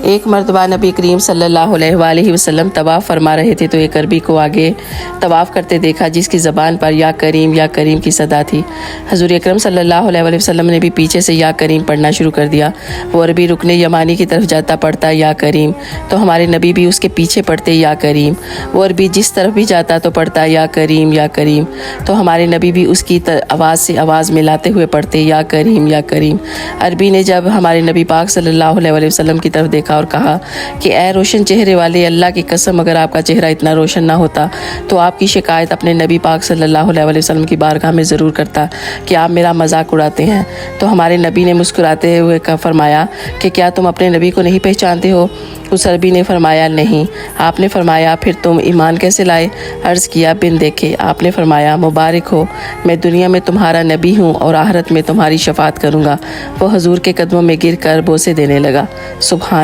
ایک مرتبہ نبی کریم صلی اللہ علیہ وآلہ وسلم طواف فرما رہے تھے تو ایک عربی کو آگے طواف کرتے دیکھا جس کی زبان پر یا کریم کی صدا تھی۔ حضور اکرم صلی اللہ علیہ وآلہ وسلم نے بھی پیچھے سے یا کریم پڑھنا شروع کر دیا۔ وہ عربی رکن یمانی کی طرف جاتا پڑھتا یا کریم، تو ہمارے نبی بھی اس کے پیچھے پڑھتے یا کریم۔ وہ عربی جس طرف بھی جاتا تو پڑھتا یا کریم، تو ہمارے نبی بھی اس کی آواز سے آواز ملاتے ہوئے پڑھتے یا کریم۔ عربی نے جب ہمارے نبی پاک صلی اللہ علیہ وآلہ وسلم کی طرف دیکھا اور کہا کہ اے روشن چہرے والے، اللہ کی قسم اگر آپ کا چہرہ اتنا روشن نہ ہوتا تو آپ کی شکایت اپنے نبی پاک صلی اللہ علیہ وآلہ وسلم کی بارگاہ میں ضرور کرتا کہ آپ میرا مذاق اڑاتے ہیں۔ تو ہمارے نبی نے مسکراتے ہوئے فرمایا کہ کیا تم اپنے نبی کو نہیں پہچانتے ہو؟ اس عربی نے فرمایا نہیں۔ آپ نے فرمایا پھر تم ایمان کیسے لائے؟ عرض کیا بن دیکھے۔ آپ نے فرمایا مبارک ہو، میں دنیا میں تمہارا نبی ہوں اور آخرت میں تمہاری شفاعت کروں گا۔ وہ حضور کے قدموں میں گر کر بوسے دینے لگا۔ سبحان